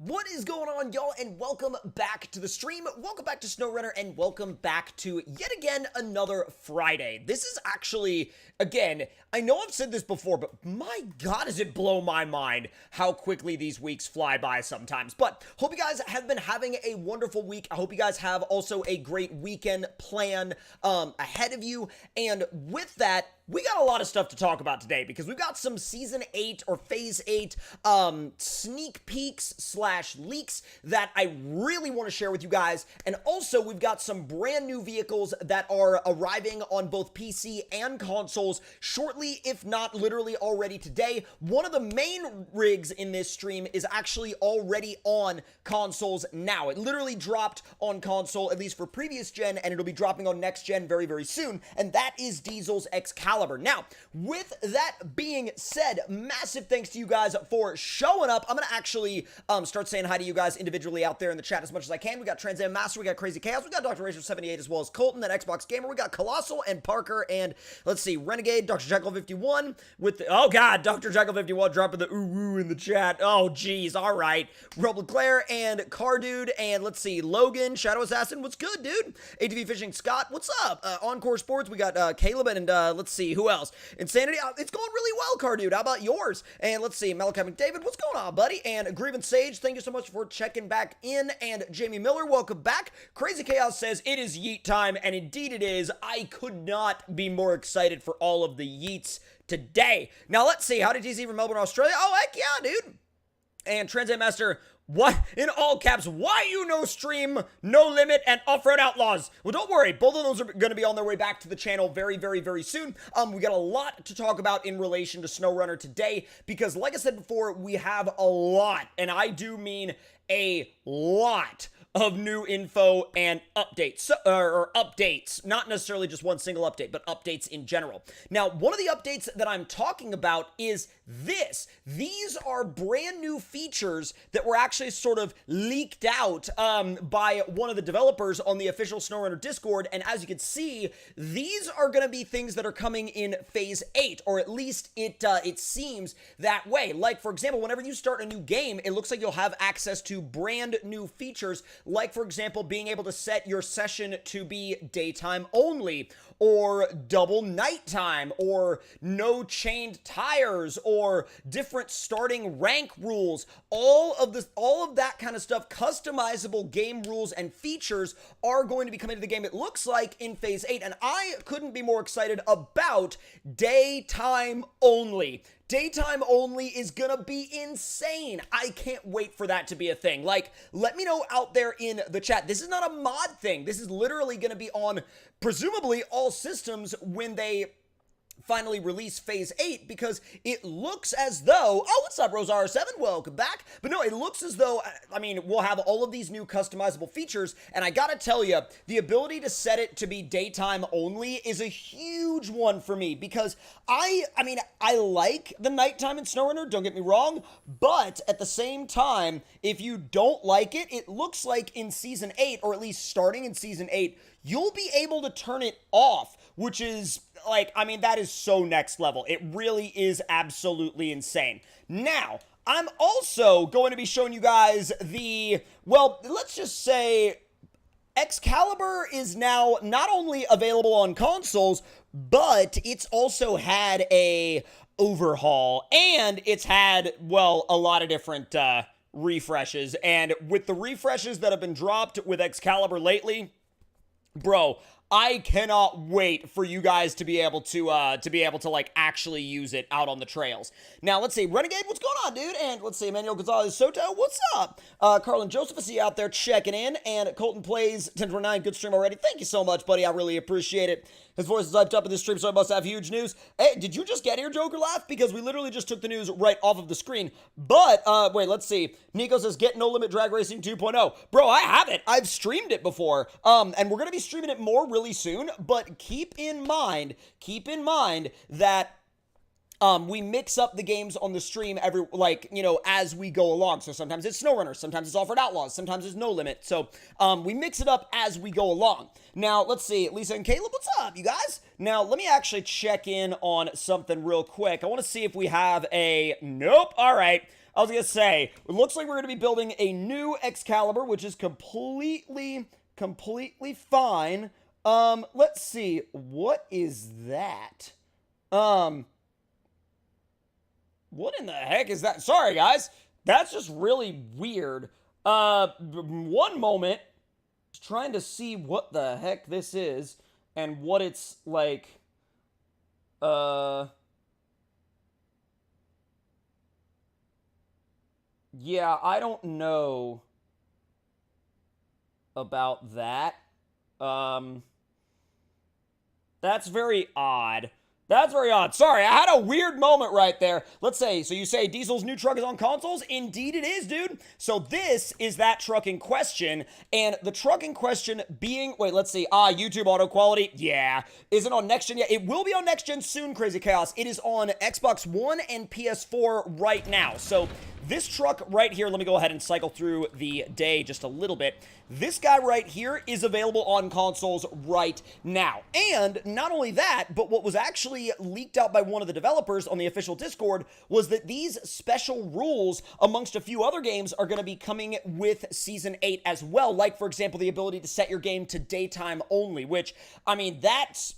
What is going on, y'all, and welcome back to the stream. Welcome back to SnowRunner, and welcome back to, yet again, another Friday. This is actually, again, I know I've said this before, but my God, does it blow my mind how quickly these weeks fly by sometimes. But hope you guys have been having a wonderful week. I hope you guys have also a great weekend plan ahead of you. And with that, we got a lot of stuff to talk about today because we've got some Season 8 or Phase 8 sneak peeks / leaks that I really want to share with you guys. And also, we've got some brand new vehicles that are arriving on both PC and consoles shortly, if not literally already today. One of the main rigs in this stream is actually already on consoles now. It literally dropped on console, at least for previous gen, and it'll be dropping on next gen very, very soon. And that is Diesel's Excalibur. Now, with that being said, massive thanks to you guys for showing up. I'm going to actually start saying hi to you guys individually out there in the chat as much as I can. We got Trans Am Master, we got Crazy Chaos, we got Dr. Razor 78 as well as Colton, that Xbox Gamer, we got Colossal and Parker, and let's see, Renegade, Dr. Jekyll 51 with the, oh God, Dr. Jekyll 51 dropping the ooh in the chat. Oh geez, all right. Rob Leclaire and Car Dude, and let's see, Logan, Shadow Assassin, what's good, dude? ATV Fishing Scott, what's up? Encore Sports, we got Caleb, and let's see, who else? Insanity, it's going really well, Car Dude. How about yours? And let's see, Malachi McDavid, what's going on, buddy? And Grievance Sage, thank you so much for checking back in. And Jamie Miller, welcome back. Crazy Chaos says, it is yeet time, and indeed it is. I could not be more excited for all of the yeets today. Now, let's see, how did TC from Melbourne, Australia? Oh, heck yeah, dude. And Trans Am Master, what, in all caps, why you no stream, no limit, and off-road outlaws? Well, don't worry, both of those are going to be on their way back to the channel very, very, very soon. We got a lot to talk about in relation to SnowRunner today, because like I said before, we have a lot, and I do mean a lot of new info and updates, or updates, not necessarily just one single update, but updates in general. Now, one of the updates that I'm talking about is this. These are brand new features that were actually sort of leaked out by one of the developers on the official SnowRunner Discord, and as you can see, these are going to be things that are coming in Phase 8, or at least it seems that way. Like, for example, whenever you start a new game, it looks like you'll have access to brand new features, like, for example, being able to set your session to be daytime only, or double nighttime, or no chained tires, or different starting rank rules. All of that kind of stuff, customizable game rules and features are going to be coming to the game, it looks like, in Phase 8, and I couldn't be more excited about daytime only. Daytime only is gonna be insane. I can't wait for that to be a thing. Like, let me know out there in the chat. This is not a mod thing. This is literally gonna be on, presumably, all systems when they finally release Phase 8, because it looks as though, oh, what's up, Rosara7? Welcome back. But no, it looks as though, I mean, we'll have all of these new customizable features, and I gotta tell you, the ability to set it to be daytime only is a huge one for me, because I mean, I like the nighttime in SnowRunner, don't get me wrong, but at the same time, if you don't like it, it looks like in Season 8, or at least starting in Season 8, you'll be able to turn it off, which is, like, I mean, that is so next level. It really is absolutely insane. Now, I'm also going to be showing you guys the, well, let's just say Excalibur is now not only available on consoles, but it's also had a overhaul, and it's had, well, a lot of different refreshes. And with the refreshes that have been dropped with Excalibur lately, bro, I cannot wait for you guys to be able to like actually use it out on the trails. Now, let's see, Renegade, what's going on, dude? And let's see, Emmanuel Gonzalez Soto, what's up? Carlin Joseph, I see you out there checking in, and Colton Plays 1029, good stream already. Thank you so much, buddy. I really appreciate it. His voice is hyped up in this stream, so I must have huge news. Hey, did you just get here, Joker Laugh? Because we literally just took the news right off of the screen. But, wait, let's see. Nico says, get No Limit Drag Racing 2.0. Bro, I have it. I've streamed it before. And we're going to be streaming it more really soon. But keep in mind that we mix up the games on the stream as we go along. So sometimes it's SnowRunner, sometimes it's Off-Road Outlaws, sometimes it's No Limit. So we mix it up as we go along. Now, let's see. Lisa and Caleb, what's up, you guys? Now, let me actually check in on something real quick. I want to see if we have a... Nope. All right. I was gonna say, it looks like we're gonna be building a new Excalibur, which is completely fine. Let's see. What is that? What in the heck is that? Sorry, guys. That's just really weird. One moment. Just trying to see what the heck this is and what it's like. Yeah, I don't know about that. That's very odd. That's very odd. Sorry, I had a weird moment right there. Let's say, so you say Diesel's new truck is on consoles? Indeed it is, dude. So this is that truck in question, and the truck in question being, wait, let's see, YouTube auto quality, yeah. Is it on next gen? Yeah, it will be on next gen soon, Crazy Chaos. It is on Xbox One and PS4 right now. So this truck right here, let me go ahead and cycle through the day just a little bit. This guy right here is available on consoles right now. And not only that, but what was actually leaked out by one of the developers on the official Discord was that these special rules, amongst a few other games, are going to be coming with Season 8 as well. Like, for example, the ability to set your game to daytime only, which, I mean, that's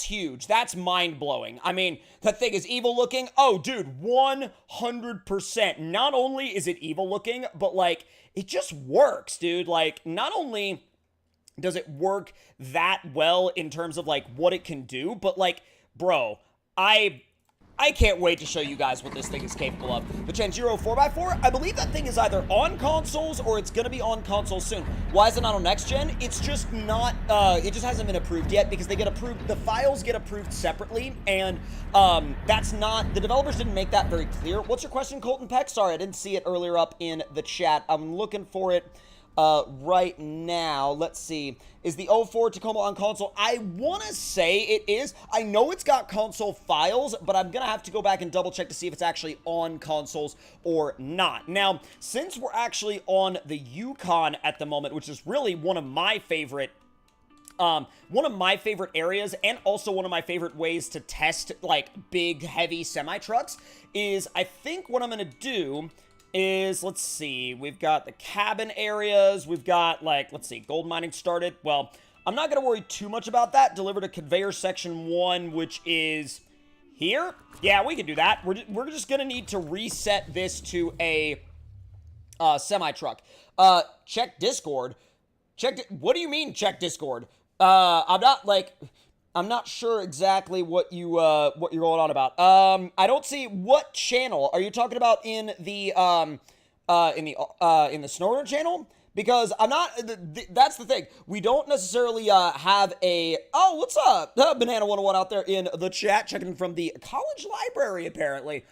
huge. That's mind-blowing. I mean, that thing is evil looking. Oh, dude, 100%. Not only is it evil looking, but, like, it just works, dude. Like, not only does it work that well in terms of, like, what it can do, but, like, bro, I can't wait to show you guys what this thing is capable of. The Chanjiro 4x4, I believe that thing is either on consoles or it's going to be on consoles soon. Why is it not on next gen? It's just not, it just hasn't been approved yet because they get approved, the files get approved separately, and that's not, the developers didn't make that very clear. What's your question, Colton Peck? Sorry, I didn't see it earlier up in the chat. I'm looking for it right now. Let's see. Is the 04 Tacoma on console? I want to say it is. I know it's got console files, but I'm going to have to go back and double check to see if it's actually on consoles or not. Now, since we're actually on the Yukon at the moment, which is really one of my favorite areas, and also one of my favorite ways to test, like, big, heavy semi-trucks, is I think what I'm going to do is, let's see, we've got the cabin areas, we've got, like, let's see, gold mining started. Well, I'm not going to worry too much about that. Delivered to conveyor section 1, which is here. Yeah, we can do that. We're just going to need to reset this to a semi-truck. Check Discord. What do you mean, check Discord? I'm not sure exactly what you're going on about. I don't see what channel are you talking about in the SnowRunner channel, because I'm not. That's the thing. We don't necessarily have a. Oh, what's up, Banana 101 out there in the chat, checking in from the college library apparently.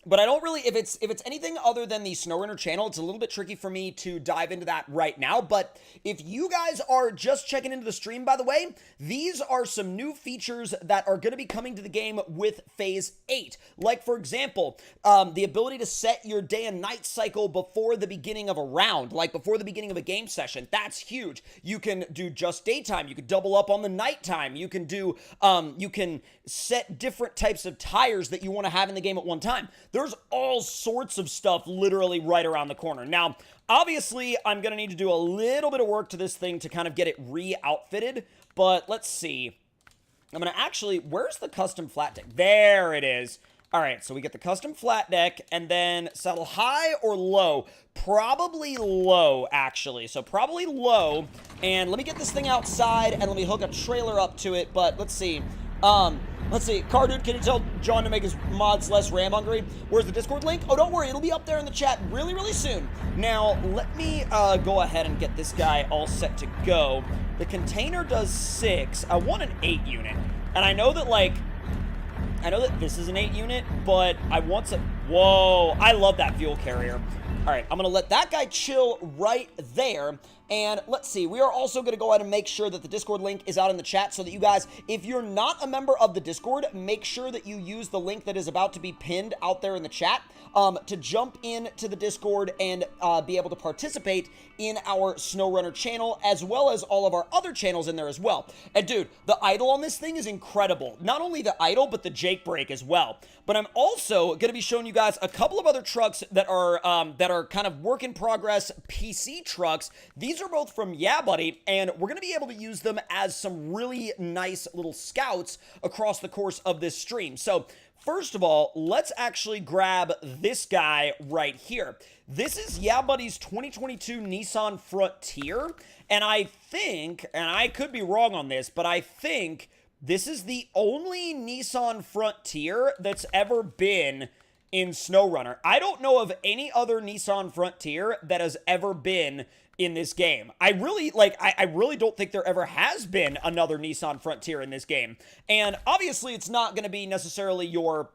But I don't really, if it's anything other than the SnowRunner channel, it's a little bit tricky for me to dive into that right now. But if you guys are just checking into the stream, by the way, these are some new features that are going to be coming to the game with Phase 8. Like, for example, the ability to set your day and night cycle before the beginning of a round, like before the beginning of a game session. That's huge. You can do just daytime. You can double up on the nighttime. You can do, you can set different types of tires that you want to have in the game at one time. There's all sorts of stuff literally right around the corner. Now, obviously, I'm going to need to do a little bit of work to this thing to kind of get it re-outfitted, but let's see. I'm going to actually, where's the custom flat deck? There it is. All right, so we get the custom flat deck, and then saddle high or low? Probably low, actually. So probably low, and let me get this thing outside, and let me hook a trailer up to it, but let's see. Let's see, Cardude, can you tell John to make his mods less RAM hungry? Where's the Discord link? Oh, don't worry, it'll be up there in the chat really, really soon. Now, let me go ahead and get this guy all set to go. The container does 6. I want an 8 unit. And I know that, like, I know that this is an 8 unit, but I want some... Whoa, I love that fuel carrier. All right, I'm going to let that guy chill right there. And let's see, we are also going to go ahead and make sure that the Discord link is out in the chat so that you guys, if you're not a member of the Discord, make sure that you use the link that is about to be pinned out there in the chat to jump into the Discord and be able to participate in our SnowRunner channel, as well as all of our other channels in there as well. And dude, the idle on this thing is incredible. Not only the idle, but the Jake break as well. But I'm also going to be showing you guys a couple of other trucks that are kind of work in progress PC trucks. These are both from Yeah Buddy, and we're going to be able to use them as some really nice little scouts across the course of this stream. So first of all, let's actually grab this guy right here. This is Yeah Buddy's 2022 Nissan Frontier, and I think, and I could be wrong on this, but I think this is the only Nissan Frontier that's ever been in SnowRunner. I don't know of any other Nissan Frontier that has ever been in this game. I really don't think there ever has been another Nissan Frontier in this game. And obviously it's not going to be necessarily your,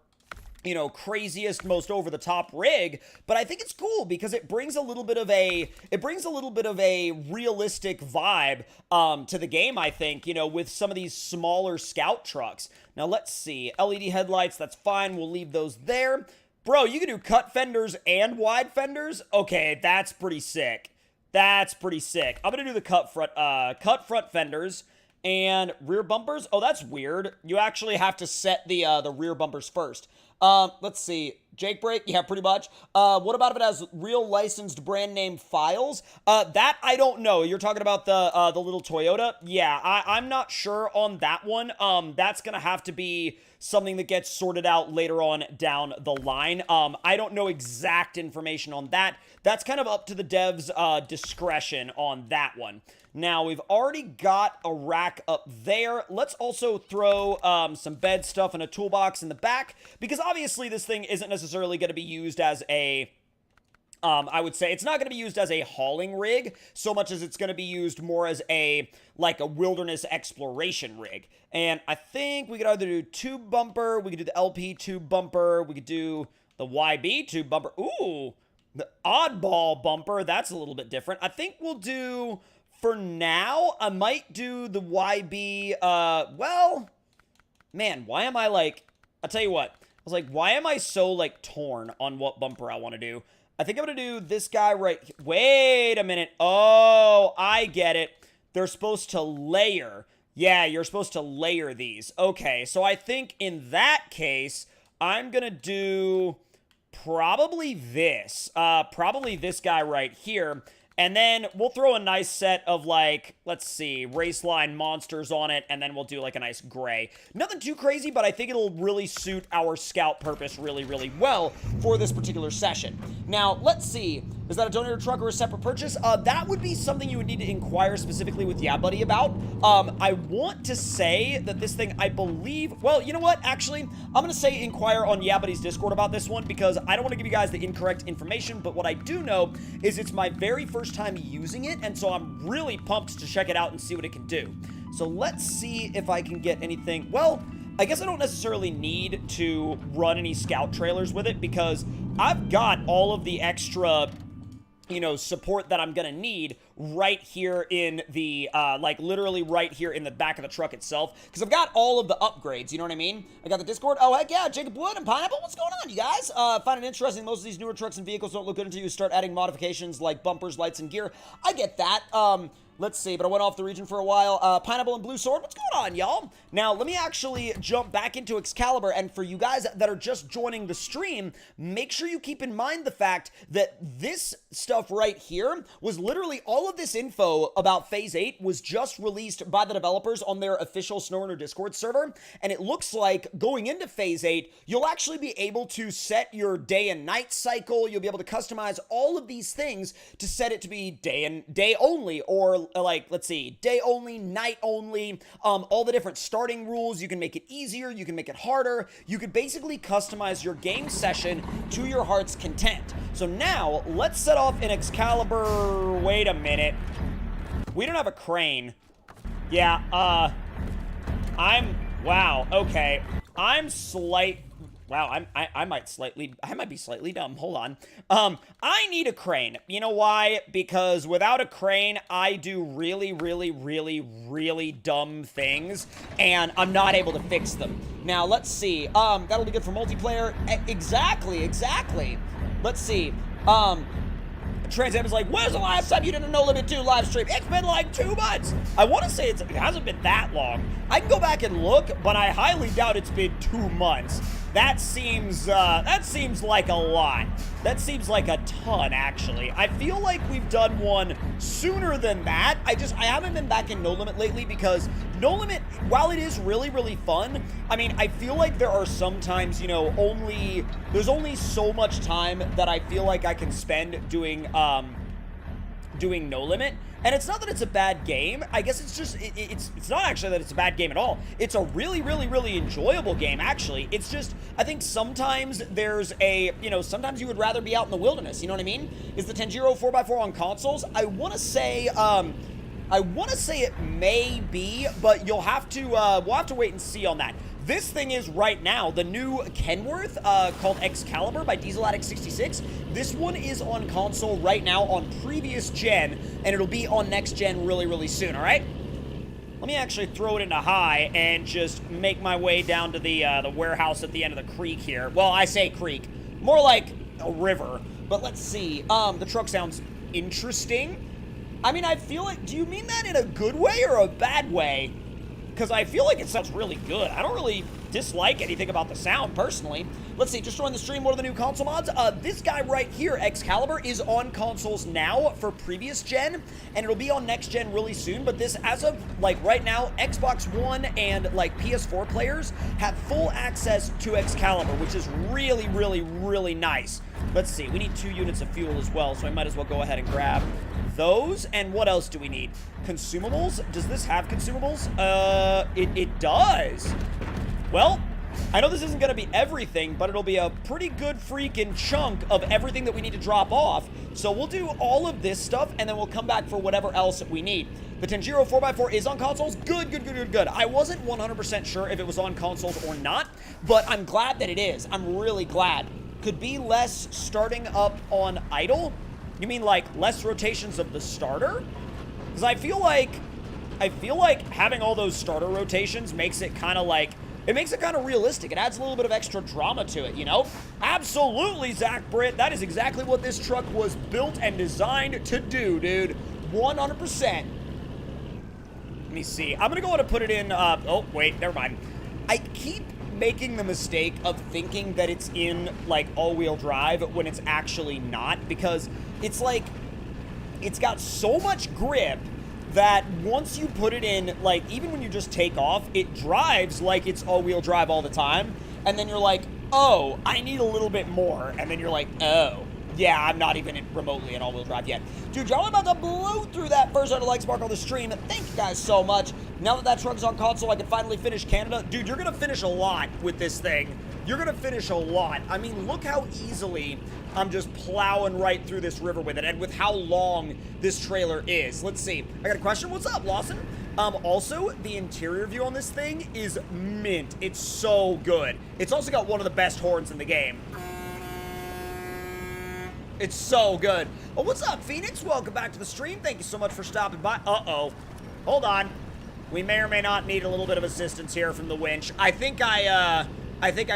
you know, craziest, most over-the-top rig, but I think it's cool because it brings a little bit of a realistic vibe to the game, I think, you know, with some of these smaller scout trucks. Now let's see, LED headlights, that's fine, we'll leave those there. Bro, you can do cut fenders and wide fenders? Okay, that's pretty sick. That's pretty sick. I'm gonna do the cut front fenders and rear bumpers. Oh, that's weird. You actually have to set the rear bumpers first. Let's see. Jake break? Yeah, pretty much. What about if it has real licensed brand name files? That I don't know. You're talking about the little Toyota? Yeah, I'm not sure on that one. That's gonna have to be something that gets sorted out later on down the line. I don't know exact information on that. That's kind of up to the devs' discretion on that one. Now, we've already got a rack up there. Let's also throw some bed stuff in a toolbox in the back, because obviously this thing isn't necessarily going to be used as a, I would say, it's not going to be used as a hauling rig so much as it's going to be used more as a, like a wilderness exploration rig. And I think we could either do tube bumper, we could do the LP tube bumper, we could do the YB tube bumper. Ooh, the oddball bumper, that's a little bit different. I think we'll do... For now, I might do the YB, well, man, why am I like, I'll tell you what, I was like, why am I so, like, torn on what bumper I want to do? I think I'm going to do this guy right, wait a minute, oh, I get it, they're supposed to layer, yeah, you're supposed to layer these, okay, so I think in that case, I'm going to do probably this guy right here. And then we'll throw a nice set of, like, let's see, Raceline monsters on it, and then we'll do, like, a nice gray. Nothing too crazy, but I think it'll really suit our scout purpose really, really well for this particular session. Now, let's see. Is that a donator truck or a separate purchase? That would be something you would need to inquire specifically with Yeah Buddy about. I want to say that this thing, I believe... Well, you know what? Actually, I'm going to say inquire on Yeah Buddy's Discord about this one, because I don't want to give you guys the incorrect information, but what I do know is it's my very first time using it, and so I'm really pumped to check it out and see what it can do. So let's see if I can get anything... Well, I guess I don't necessarily need to run any scout trailers with it, because I've got all of the extra... you know, support that I'm gonna need right here in the, like, literally right here in the back of the truck itself, because I've got all of the upgrades, you know what I mean? I got the Discord, oh, heck yeah, Jacob Wood and Pineapple, what's going on, you guys? Find it interesting, most of these newer trucks and vehicles don't look good until you start adding modifications like bumpers, lights, and gear. I get that, let's see, but I went off the region for a while. Pineapple and Blue Sword, what's going on, y'all? Now, let me actually jump back into Excalibur, and for you guys that are just joining the stream, make sure you keep in mind the fact that this stuff right here was literally all of this info about Phase 8 was just released by the developers on their official SnowRunner Discord server, and it looks like going into Phase 8, you'll actually be able to set your day and night cycle, you'll be able to customize all of these things to set it to be day only, or like, let's see, day only, night only, all the different starting rules. You can make it easier, you can make it harder, you could basically customize your game session to your heart's content. So now, let's set off in Excalibur, wait a minute, we don't have a crane. Yeah, wow, okay, wow, I might be slightly dumb. Hold on. I need a crane. You know why? Because without a crane, I do really, really, really, really dumb things, and I'm not able to fix them. Now, let's see. That'll be good for multiplayer. Exactly. Let's see. Trans Am is like, when's the last time you did a No Limit 2 live stream? It's been like 2 months. I want to say it hasn't been that long. I can go back and look, but I highly doubt it's been 2 months. That seems like a lot. That seems like a ton, actually. I feel like we've done one sooner than that. I haven't been back in No Limit lately because No Limit, while it is really, really fun, I mean, I feel like there are sometimes, you know, there's only so much time that I feel like I can spend doing No Limit. And it's not that it's a bad game. I guess it's just, it's not actually that it's a bad game at all. It's a really, really, really enjoyable game, actually. It's just, I think sometimes there's sometimes you would rather be out in the wilderness, you know what I mean? Is the Tanjiro 4x4 on consoles? I want to say it may be, but we'll have to wait and see on that. This thing is right now the new Kenworth called Excalibur by Diesel Addict 66. This one is on console right now on previous gen, and it'll be on next gen really, really soon, all right? Let me actually throw it into high and just make my way down to the warehouse at the end of the creek here. Well, I say creek, more like a river, but let's see. The truck sounds interesting. I mean, I feel like, do you mean that in a good way or a bad way? Because I feel like it sounds really good. I don't really dislike anything about the sound, personally. Let's see, just joined the stream, what are the new console mods? This guy right here, Excalibur, is on consoles now for previous gen, and it'll be on next gen really soon, but this, as of, like, right now, Xbox One and, like, PS4 players have full access to Excalibur, which is really, really, really nice. Let's see, we need 2 units of fuel as well, so I might as well go ahead and grab those. And what else do we need? Consumables? Does this have consumables? It does. Well, I know this isn't going to be everything, but it'll be a pretty good freaking chunk of everything that we need to drop off. So we'll do all of this stuff, and then we'll come back for whatever else that we need. The Tanjiro 4x4 is on consoles. Good. I wasn't 100% sure if it was on consoles or not, but I'm glad that it is. I'm really glad. Could be less starting up on idle. You mean like less rotations of the starter? Because I feel like having all those starter rotations makes it kind of like, it makes it kind of realistic. It adds a little bit of extra drama to it, you know? Absolutely, Zach Britt. That is exactly what this truck was built and designed to do, dude. 100%. Let me see. I'm going to go ahead and put it in, oh, wait, never mind. I keep making the mistake of thinking that it's in, like, all-wheel drive when it's actually not, because it's like, it's got so much grip that once you put it in, like, even when you just take off, it drives like it's all-wheel drive all the time, and then you're like, oh, I need a little bit more, and then you're like, oh, yeah, I'm not even remotely in all-wheel drive yet. Dude, y'all are about to blow through that first 100 likes mark on the stream. Thank you guys so much. Now that truck's on console, I can finally finish Canada. Dude, you're going to finish a lot with this thing. You're going to finish a lot. I mean, look how easily I'm just plowing right through this river with it, and with how long this trailer is. Let's see. I got a question. What's up, Lawson? Also, the interior view on this thing is mint. It's so good. It's also got one of the best horns in the game. It's so good. Oh, what's up, Phoenix? Welcome back to the stream. Thank you so much for stopping by. Uh-oh. Hold on. We may or may not need a little bit of assistance here from the winch. I think I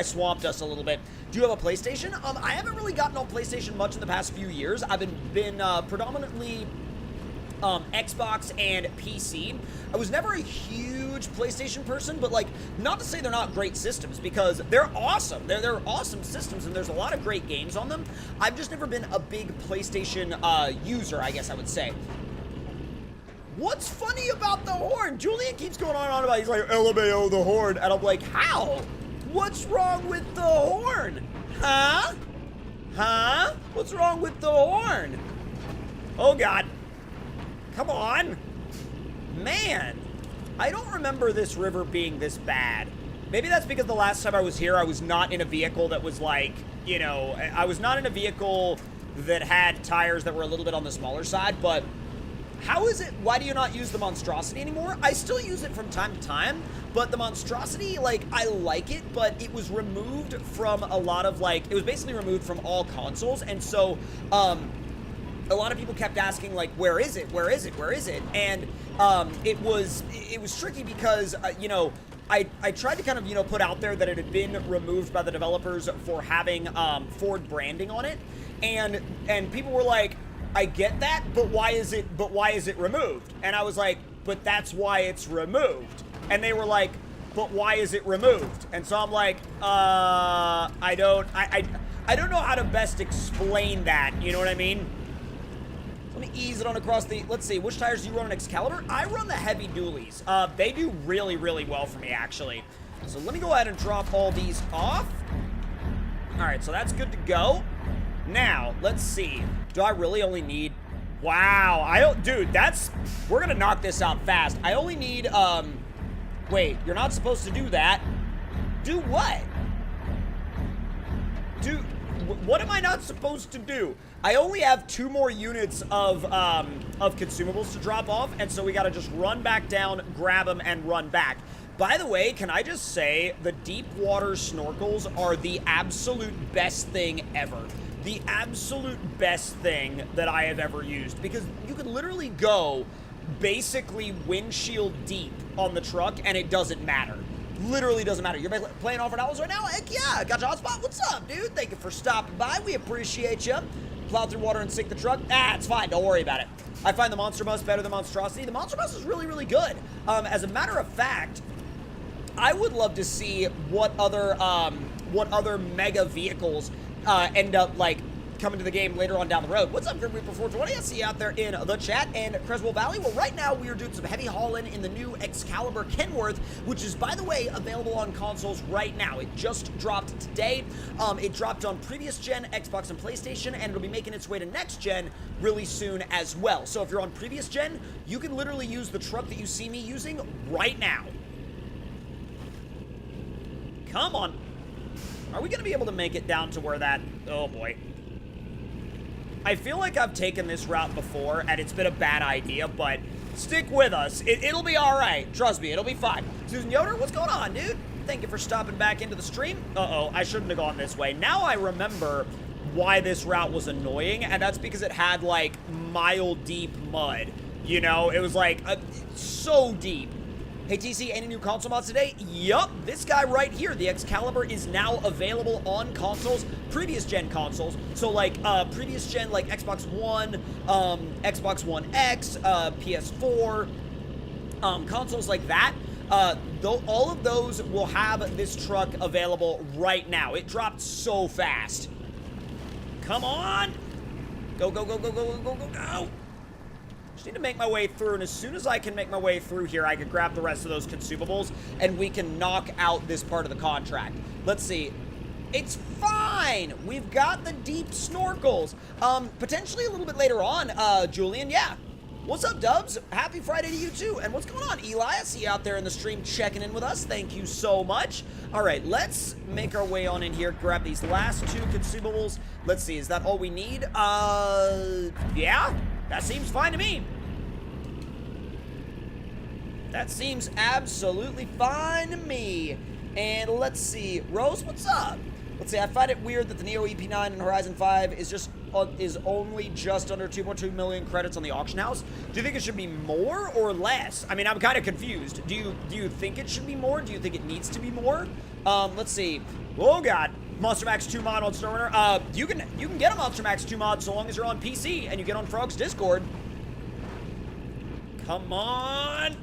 swamped us a little bit. Do you have a PlayStation? I haven't really gotten on PlayStation much in the past few years. I've been predominantly Xbox and PC. I was never a huge PlayStation person, but, like, not to say they're not great systems, because they're awesome. They're awesome systems, and there's a lot of great games on them. I've just never been a big PlayStation user, I guess I would say. What's funny about the horn? Julian keeps going on and on about it. He's like, LMAO, the horn. And I'm like, how? What's wrong with the horn? Huh? Huh? What's wrong with the horn? Oh, God. Come on. Man, I don't remember this river being this bad. Maybe that's because the last time I was here, I was not in a vehicle that was like, you know, I was not in a vehicle that had tires that were a little bit on the smaller side, but How is it, why do you not use the monstrosity anymore? I still use it from time to time, but the monstrosity, like, I like it, but it was removed from a lot of, like, it was basically removed from all consoles, and so, a lot of people kept asking, like, where is it? Where is it? Where is it? And, it was tricky because, you know, I tried to kind of, you know, put out there that it had been removed by the developers for having, Ford branding on it, and people were like, I get that, but why is it removed? And I was like, but that's why it's removed. And they were like, but why is it removed? And so I'm like, I don't know how to best explain that, you know what I mean? Let me ease it on across the, let's see, which tires do you run on Excalibur? I run the heavy dualies. They do really, really well for me, actually. So let me go ahead and drop all these off. All right, so that's good to go. Now, let's see. Do I really only need... Wow, dude, we're gonna knock this out fast. I only need, wait, you're not supposed to do that. Do what? What am I not supposed to do? I only have 2 more units of consumables to drop off, and so we gotta just run back down, grab them, and run back. By the way, can I just say, the deep water snorkels are the absolute best thing ever. The absolute best thing that I have ever used, because you can literally go basically windshield deep on the truck and it doesn't matter. Literally doesn't matter. You're playing Offered Owls right now? Heck yeah, got your hotspot. What's up, dude? Thank you for stopping by. We appreciate you. Plow through water and sink the truck. It's fine. Don't worry about it. I find the Monster Bus better than Monstrosity. The Monster Bus is really, really good. As a matter of fact, I would love to see what other mega vehicles end up, like, coming to the game later on down the road. What's up, Grim Reaper 420? I see you out there in the chat. And Creswell Valley, well, right now we are doing some heavy hauling in the new Excalibur Kenworth, which is, by the way, available on consoles right now. It just dropped today. It dropped on previous gen Xbox and PlayStation, and it'll be making its way to next gen really soon as well. So if you're on previous gen, you can literally use the truck that you see me using right now. Come on. Are we going to be able to make it down to where that... Oh, boy. I feel like I've taken this route before, and it's been a bad idea, but stick with us. It'll be all right. Trust me, it'll be fine. Susan Yoder, what's going on, dude? Thank you for stopping back into the stream. Uh-oh, I shouldn't have gone this way. Now I remember why this route was annoying, and that's because it had, like, mile-deep mud. You know, it was, like, so deep. Hey, TC, any new console mods today? Yup, this guy right here, the Excalibur, is now available on consoles, previous gen consoles. So, like, previous gen, like Xbox One, Xbox One X, PS4, consoles like that. Though all of those will have this truck available right now. It dropped so fast. Come on! Go, go, go, go, go, go, go, go, go! Just need to make my way through, and as soon as I can make my way through here, I can grab the rest of those consumables, and we can knock out this part of the contract. Let's see. It's fine! We've got the deep snorkels. Potentially a little bit later on, Julian, yeah. What's up, Dubs? Happy Friday to you, too. And what's going on, Eli? I see you out there in the stream checking in with us. Thank you so much. All right, let's make our way on in here, grab these last 2 consumables. Let's see, is that all we need? Yeah? That seems fine to me. That seems absolutely fine to me. And let's see. Rose, what's up? Let's see, I find it weird that the Neo EP9 and Horizon 5 is only just under 2.2 million credits on the auction house. Do you think it should be more or less? I mean, I'm kind of confused. Do you think it should be more? Do you think it needs to be more? Let's see. Oh god. Monster Max 2 mod on SnowRunner. You can get a Monster Max 2 mod so long as you're on PC and you get on Frog's Discord. Come on.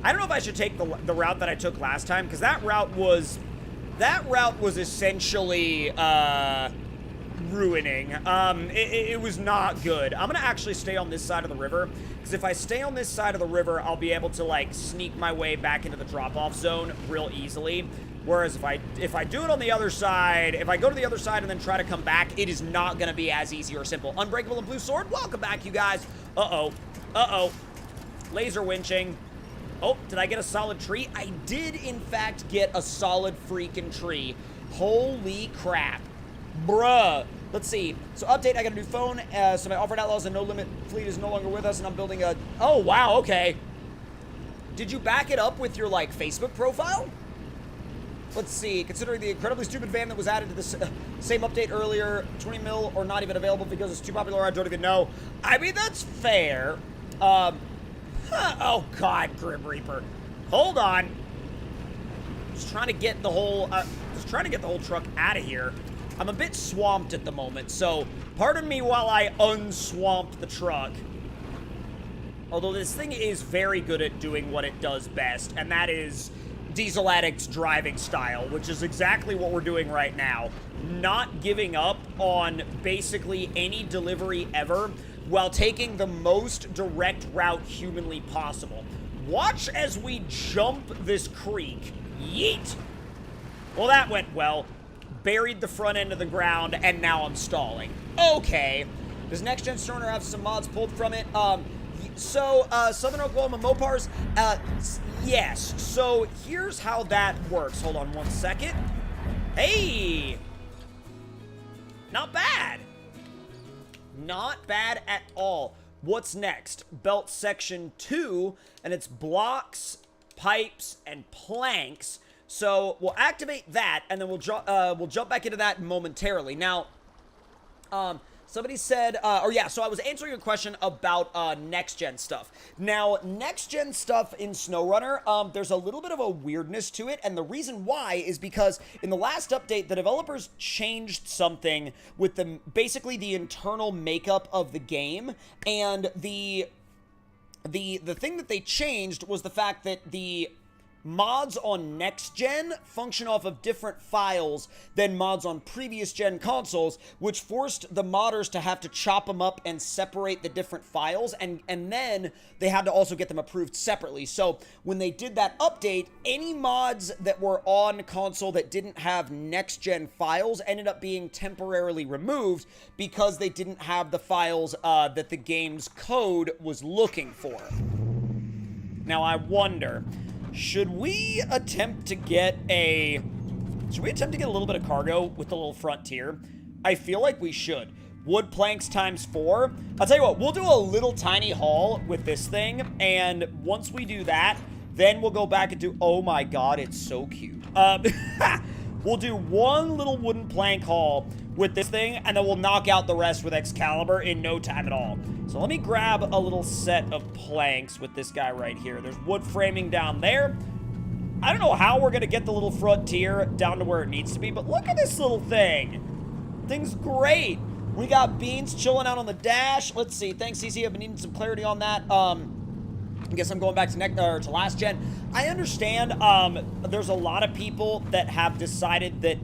I don't know if I should take the route that I took last time, because that route was essentially ruining. It was not good. I'm gonna actually stay on this side of the river, because if I stay on this side of the river, I'll be able to, like, sneak my way back into the drop-off zone real easily. Whereas if I do it on the other side, if I go to the other side and then try to come back, it is not going to be as easy or simple. Unbreakable and Blue Sword, welcome back, you guys. Uh-oh. Uh-oh. Laser winching. Oh, did I get a solid tree? I did, in fact, get a solid freaking tree. Holy crap. Bruh. Let's see. So update, I got a new phone. So my Off-Road Outlaws and No Limit fleet is no longer with us, and I'm building a... Oh, wow, okay. Did you back it up with your, like, Facebook profile? Let's see. Considering the incredibly stupid van that was added to the same update earlier, 20 mil or not even available because it's too popular, I don't even know. I mean, that's fair. Oh, God, Grim Reaper. Hold on. Just trying to get the whole truck out of here. I'm a bit swamped at the moment, so pardon me while I unswamp the truck. Although this thing is very good at doing what it does best, and that is Diesel Addict's driving style, which is exactly what we're doing right now. Not giving up on basically any delivery ever while taking the most direct route humanly possible. Watch as we jump this creek. Yeet! Well, that went well. Buried the front end of the ground, and now I'm stalling. Okay. Does Next Gen SnowRunner have some mods pulled from it? Southern Oklahoma Mopars, yes. So here's how that works. Hold on one second. Hey! Not bad. Not bad at all. What's next? Belt section 2, and it's blocks, pipes, and planks. So we'll activate that, and then we'll jump back into that momentarily. Now, somebody said, so I was answering a question about next-gen stuff. Now, next-gen stuff in SnowRunner, there's a little bit of a weirdness to it, and the reason why is because in the last update, the developers changed something with basically the internal makeup of the game, and the thing that they changed was the fact that the mods on next gen function off of different files than mods on previous gen consoles, which forced the modders to have to chop them up and separate the different files, and then they had to also get them approved separately. So when they did that update, any mods that were on console that didn't have next gen files ended up being temporarily removed because they didn't have the files that the game's code was looking for. Now I wonder, should we attempt to get a little bit of cargo with the little Frontier? I feel like we should. Wood planks times 4. I'll tell you what, we'll do a little tiny haul with this thing, and once we do that, then we'll go back and do, oh my god, it's so cute. We'll do one little wooden plank haul with this thing, and then we'll knock out the rest with Excalibur in no time at all. So let me grab a little set of planks with this guy right here. There's wood framing down there. I don't know how we're going to get the little Frontier down to where it needs to be, but look at this little thing. Thing's great. We got beans chilling out on the dash. Let's see. Thanks, CC. I've been needing some clarity on that. I guess I'm going back to last gen. I understand there's a lot of people that have decided that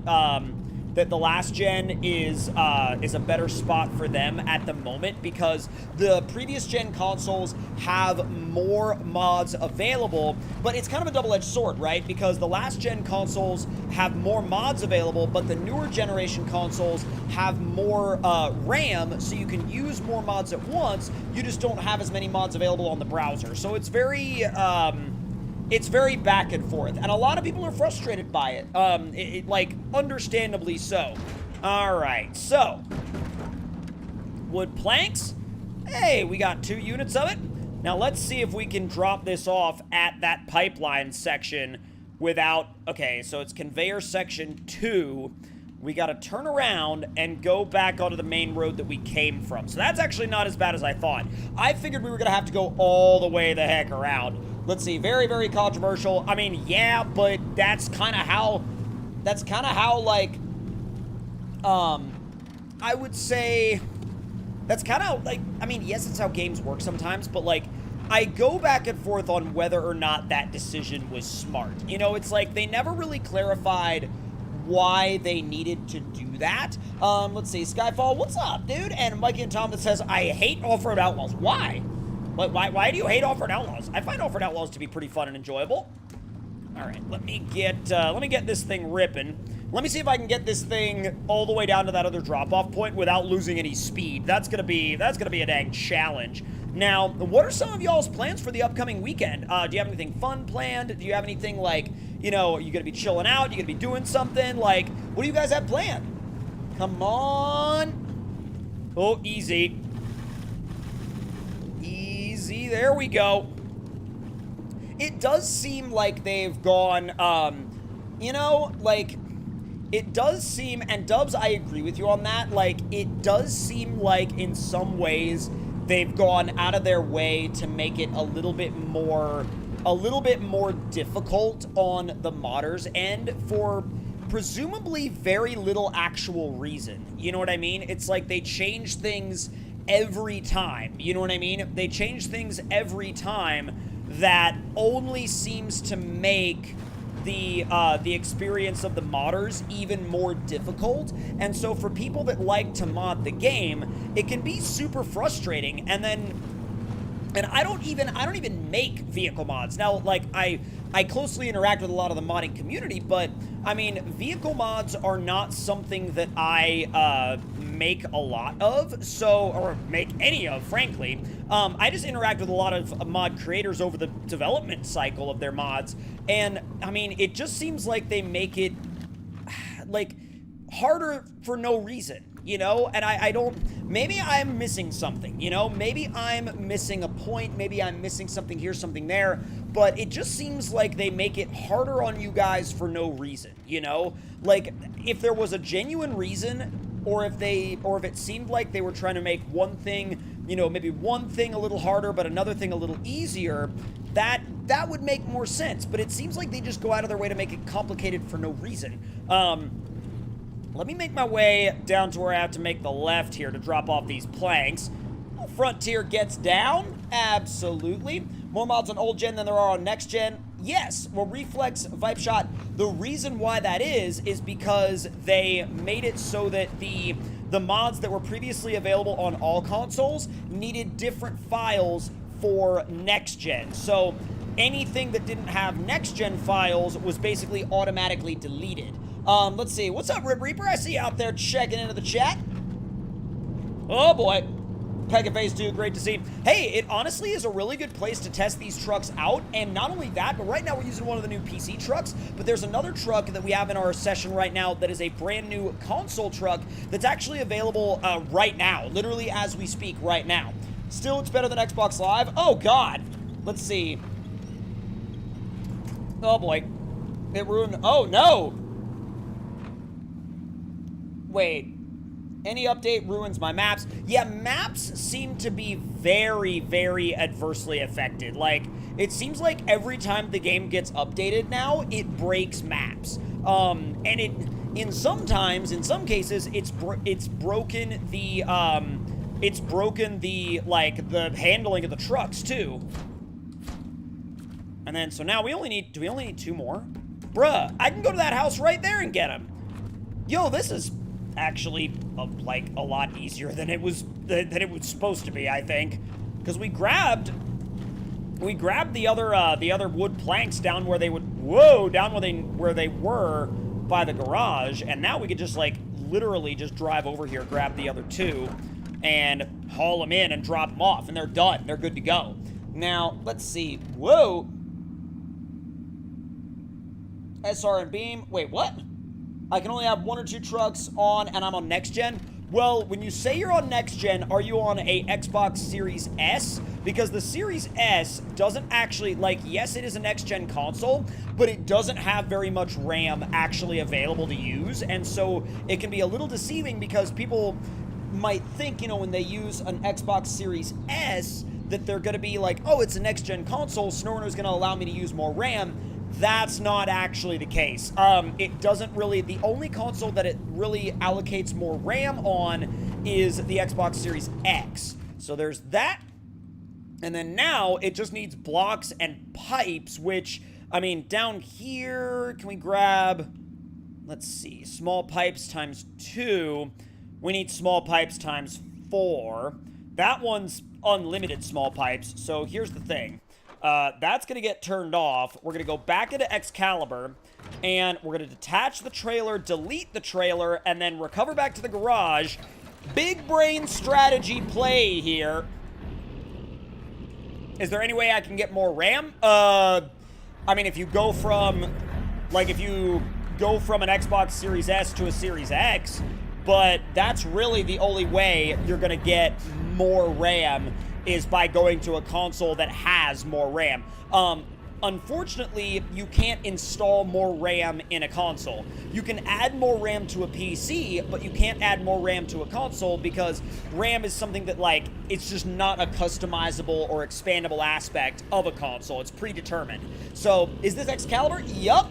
that the last gen is a better spot for them at the moment because the previous gen consoles have more mods available, but it's kind of a double-edged sword, right? Because the last gen consoles have more mods available, but the newer generation consoles have more RAM, so you can use more mods at once. You just don't have as many mods available on the browser. So it's very back and forth, and a lot of people are frustrated by it, like, understandably so. Alright, so, wood planks. Hey, we got 2 units of it. Now, let's see if we can drop this off at that pipeline section without, okay, so it's conveyor section 2. We gotta turn around and go back onto the main road that we came from. So that's actually not as bad as I thought. I figured we were gonna have to go all the way the heck around. Let's see, very, very controversial. I mean, yeah, but that's kind of how, like, I would say, that's kind of, like, I mean, yes, it's how games work sometimes, but, like, I go back and forth on whether or not that decision was smart. You know, it's like, they never really clarified why they needed to do that. Let's see, Skyfall, what's up, dude? And Mikey and Tom that says, I hate Off-Road Outlaws. Why? Why do you hate Off-Road Outlaws? I find Off-Road Outlaws to be pretty fun and enjoyable. All right, let me get this thing ripping. Let me see if I can get this thing all the way down to that other drop-off point without losing any speed. That's gonna be a dang challenge. Now, what are some of y'all's plans for the upcoming weekend? Do you have anything fun planned? Do you have anything like, you know, are you gonna be chilling out? You gonna be doing something? Like, what do you guys have planned? Come on. Oh, easy. Easy. There we go. It does seem like they've gone, you know, like, it does seem, and Dubs, I agree with you on that, like, it does seem like in some ways they've gone out of their way to make it a little bit more difficult on the modders' end for presumably very little actual reason. You know what I mean? It's like they change things every time. You know what I mean? They change things every time that only seems to make the experience of the modders even more difficult. And so for people that like to mod the game, it can be super frustrating. And I don't even make vehicle mods. Now, like, I closely interact with a lot of the modding community, but I mean, vehicle mods are not something that I make a lot of, so, or make any of, frankly. I just interact with a lot of mod creators over the development cycle of their mods, and I mean, it just seems like they make it, like, harder for no reason. You know, and I don't, maybe I'm missing something, you know, maybe I'm missing a point, maybe I'm missing something here, something there, but it just seems like they make it harder on you guys for no reason, you know? Like, if there was a genuine reason, or if it seemed like they were trying to make one thing, you know, maybe one thing a little harder, but another thing a little easier, that would make more sense, but it seems like they just go out of their way to make it complicated for no reason. Let me make my way down to where I have to make the left here to drop off these planks. Frontier gets down. Absolutely. More mods on old gen than there are on next gen. Yes. Well, Reflex, Vibe Shot. The reason why that is because they made it so that the mods that were previously available on all consoles needed different files for next gen. So anything that didn't have next gen files was basically automatically deleted. Let's see. What's up, Rip Reaper? I see you out there checking into the chat. Oh, boy. Pegaphase 2, great to see. Hey, it honestly is a really good place to test these trucks out, and not only that, but right now we're using one of the new PC trucks, but there's another truck that we have in our session right now that is a brand new console truck that's actually available right now, literally as we speak right now. Still, it's better than Xbox Live. Oh, God. Let's see. Oh, boy. It ruined... Oh, no. Wait, any update ruins my maps? Yeah, maps seem to be very, very adversely affected. Like, it seems like every time the game gets updated now, it breaks maps. And it, in some cases, it's broken the, like, the handling of the trucks, too. And then, so now do we only need 2 more? Bruh, I can go to that house right there and get them. Yo, this is actually like a lot easier than it was supposed to be, I think, because we grabbed the other wood planks down where they were by the garage, and now we could just like literally just drive over here, grab the other 2 and haul them in and drop them off, and they're done. They're good to go. Now let's see. Whoa, SR and Beam. Wait, what? I can only have 1 or 2 trucks on, and I'm on next gen. Well, when you say you're on next gen, are you on a Xbox Series S? Because the Series S doesn't actually, like, yes, it is a next gen console, but it doesn't have very much RAM actually available to use, and so it can be a little deceiving because people might think, you know, when they use an Xbox Series S, that they're gonna be like, oh, it's a next gen console, SnowRunner is gonna allow me to use more RAM. That's not actually the case. It doesn't really, the only console that it really allocates more RAM on is the Xbox Series X. So there's that. And then now it just needs blocks and pipes, which, I mean, down here, can we grab, let's see, small pipes times 2. We need small pipes times 4. That one's unlimited small pipes. So here's the thing. That's going to get turned off. We're going to go back into Excalibur, and we're going to detach the trailer, delete the trailer, and then recover back to the garage. Big brain strategy play here. Is there any way I can get more RAM? I mean, if you go from, like, if you go from an Xbox Series S to a Series X, but that's really the only way you're going to get more RAM is by going to a console that has more RAM. Unfortunately, you can't install more RAM in a console. You can add more RAM to a PC, but you can't add more RAM to a console because RAM is something that, like, it's just not a customizable or expandable aspect of a console. It's predetermined. So, is this Excalibur? Yup.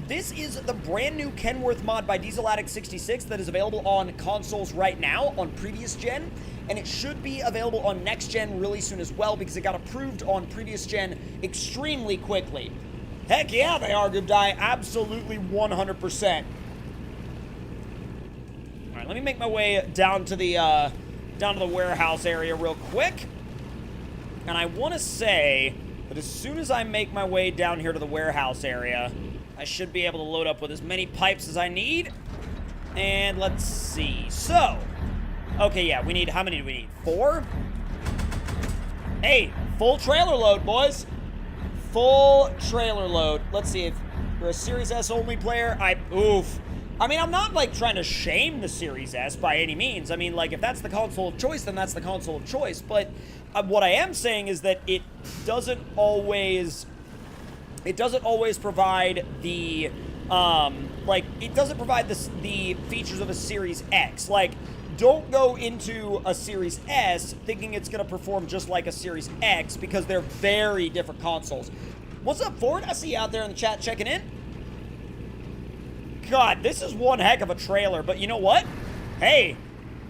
This is the brand new Kenworth mod by Diesel Addict 66 that is available on consoles right now on previous gen. And it should be available on next gen really soon as well because it got approved on previous gen extremely quickly. Heck yeah, they are, Goobdye. Absolutely 100%. All right, let me make my way down to the warehouse area real quick. And I want to say that as soon as I make my way down here to the warehouse area, I should be able to load up with as many pipes as I need. And let's see. So, okay, yeah, we need, how many do we need? 4? Hey, full trailer load, boys. Full trailer load. Let's see if we're a Series S only player. Oof. I mean, I'm not, like, trying to shame the Series S by any means. I mean, like, if that's the console of choice, then that's the console of choice. But what I am saying is that it doesn't always provide the, it doesn't provide the features of a Series X. Like, don't go into a Series S thinking it's going to perform just like a Series X because they're very different consoles. What's up, Ford? I see you out there in the chat checking in. God, this is one heck of a trailer, but you know what? Hey,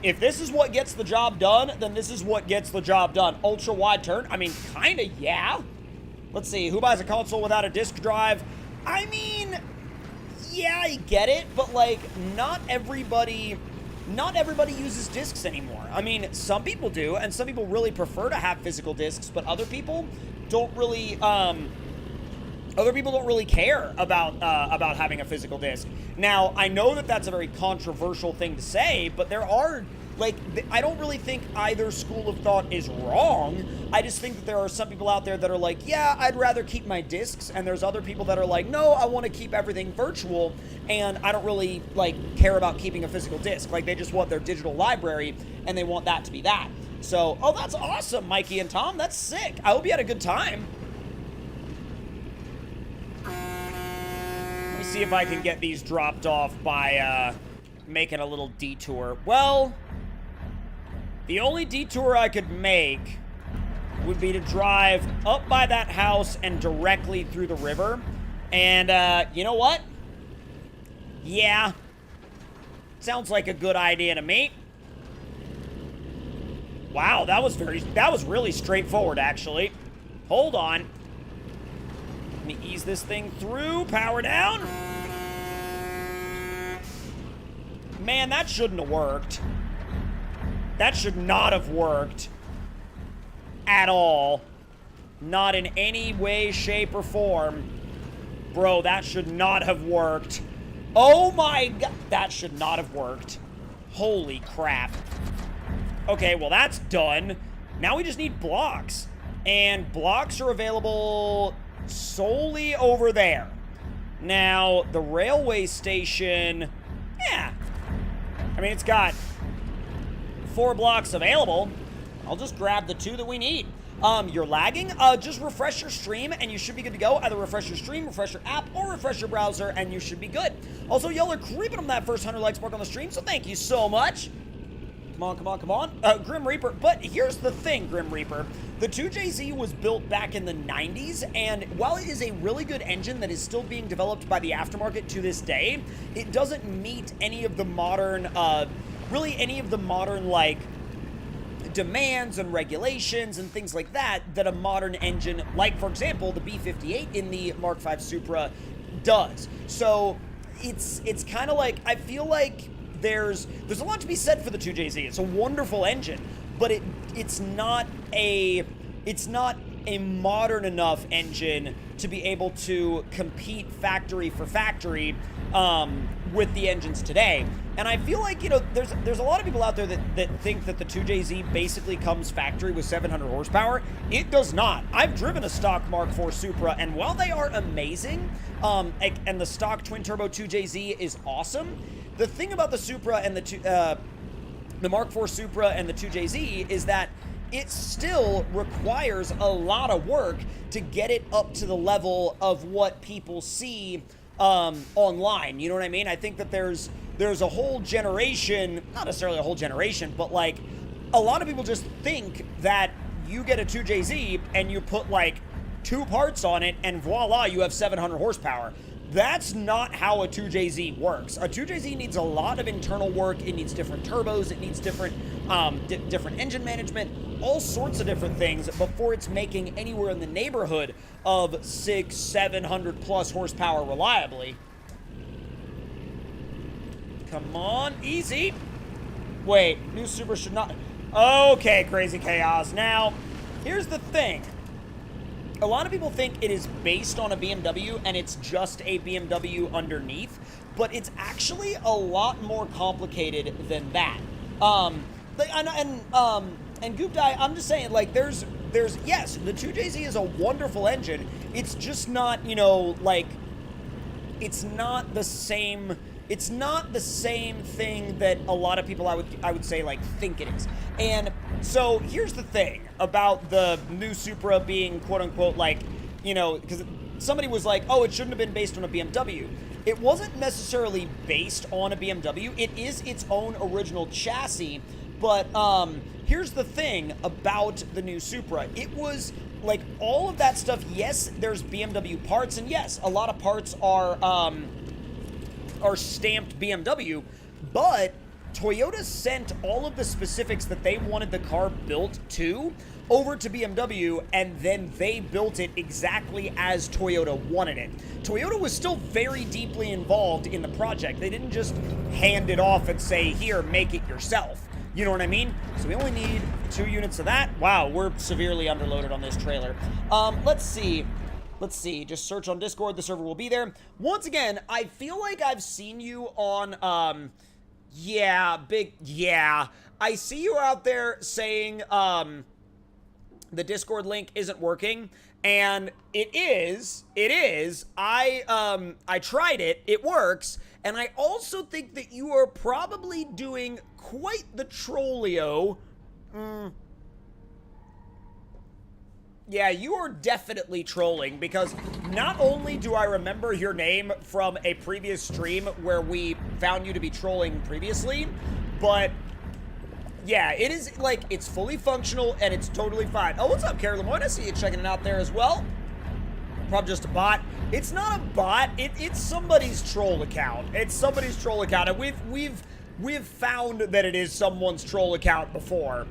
if this is what gets the job done, then this is what gets the job done. Ultra wide turn? I mean, kind of, yeah. Let's see, who buys a console without a disk drive? I mean, yeah, I get it, but, like, not everybody uses discs anymore. I mean, some people do, and some people really prefer to have physical discs, but other people don't really care about having a physical disc. Now, I know that that's a very controversial thing to say, but there are, like, I don't really think either school of thought is wrong. I just think that there are some people out there that are like, yeah, I'd rather keep my discs, and there's other people that are like, no, I want to keep everything virtual, and I don't really, like, care about keeping a physical disc. Like, they just want their digital library, and they want that to be that. So, oh, that's awesome, Mikey and Tom. That's sick. I hope you had a good time. Let me see if I can get these dropped off by making a little detour. Well, the only detour I could make would be to drive up by that house and directly through the river. And, you know what? Yeah. Sounds like a good idea to me. Wow, that was really straightforward, actually. Hold on. Let me ease this thing through. Power down. Man, that shouldn't have worked. That should not have worked at all. Not in any way, shape, or form. Bro, that should not have worked. Oh my god, that should not have worked. Holy crap. Okay, well that's done. Now we just need blocks. And blocks are available solely over there. Now, the railway station, yeah. I mean, it's got 4 blocks available. I'll just grab the 2 that we need. You're lagging? Just refresh your stream and you should be good to go. Either refresh your stream, refresh your app, or refresh your browser and you should be good. Also, y'all are creeping on that first 100 likes mark on the stream, so thank you so much. Come on, come on, come on. Grim Reaper. But here's the thing, Grim Reaper. The 2JZ was built back in the 90s, and while it is a really good engine that is still being developed by the aftermarket to this day, it doesn't meet any of the modern, really any of the modern, like, demands and regulations and things like that that a modern engine, like, for example, the B58 in the Mark V Supra does. So it's kind of like, I feel like there's a lot to be said for the 2JZ. It's a wonderful engine, but it's not a modern enough engine to be able to compete factory for factory with the engines today. And I feel like, you know, there's a lot of people out there that think that the 2JZ basically comes factory with 700 horsepower. It does not. I've driven a stock Mark IV Supra, and while they are amazing, and the stock twin turbo 2JZ is awesome, the thing about the Supra and the Mark IV Supra and the 2JZ is that it still requires a lot of work to get it up to the level of what people see online. You know what I mean? I think that there's a whole generation, not necessarily a whole generation, but like a lot of people just think that you get a 2JZ and you put like 2 parts on it and voila, you have 700 horsepower. That's not how a 2JZ works. A 2JZ needs a lot of internal work. It needs different turbos. It needs different different engine management, all sorts of different things before it's making anywhere in the neighborhood of 600-700 plus horsepower reliably. Come on, easy. Wait, new Supra should not... Okay, Crazy Chaos. Now, here's the thing. A lot of people think it is based on a BMW and it's just a BMW underneath, but it's actually a lot more complicated than that. And Goop Die, I'm just saying, like, there's yes, the 2JZ is a wonderful engine. It's just not, you know, like, it's not the same thing that a lot of people I would say like think it is. And so here's the thing about the new Supra being quote unquote like, you know, because somebody was like, oh, it shouldn't have been based on a BMW. It wasn't necessarily based on a BMW. It is its own original chassis. But here's the thing about the new Supra. It was like all of that stuff. Yes, there's BMW parts, and yes, a lot of parts are stamped BMW, but Toyota sent all of the specifics that they wanted the car built to over to BMW, and then they built it exactly as Toyota wanted it. Toyota was still very deeply involved in the project. They didn't just hand it off and say, here, make it yourself. You know what I mean? So we only need 2 units of that. Wow, we're severely underloaded on this trailer. Let's see. Just search on Discord. The server will be there. Once again, I feel like I've seen you on, I see you out there saying, the Discord link isn't working. And it is. I tried it. It works. And I also think that you are probably doing quite the trollio. Yeah, you are definitely trolling, because not only do I remember your name from a previous stream where we found you to be trolling previously, but yeah, it is, like, it's fully functional and it's totally fine. Oh, what's up, Carrie Lemoyne? I see you checking it out there as well. Probably just a bot. It's not a bot. It's somebody's troll account. It's somebody's troll account, and we've found that it is someone's troll account before.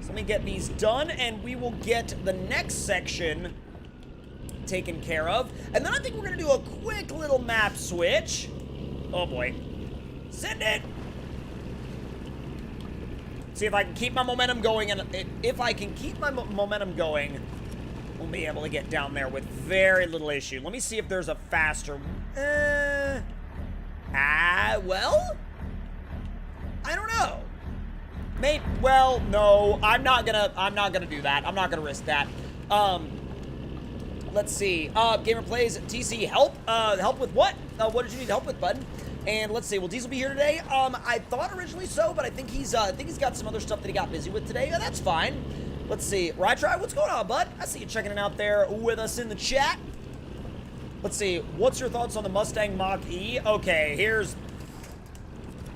So let me get these done, and we will get the next section taken care of. And then I think we're going to do a quick little map switch. Oh, boy. Send it! See if I can keep my momentum going, and if I can keep my momentum going, we'll be able to get down there with very little issue. Let me see if there's a faster... well? I don't know. Maybe, well, no, I'm not gonna do that. I'm not gonna risk that. Let's see. Gamer Plays TC, help with what? What did you need help with, bud? And let's see, will Diesel be here today? I thought originally so, but I think he's got some other stuff that he got busy with today. That's fine. Let's see. Rytry, what's going on, bud? I see you checking it out there with us in the chat. Let's see. What's your thoughts on the Mustang Mach-E? Okay,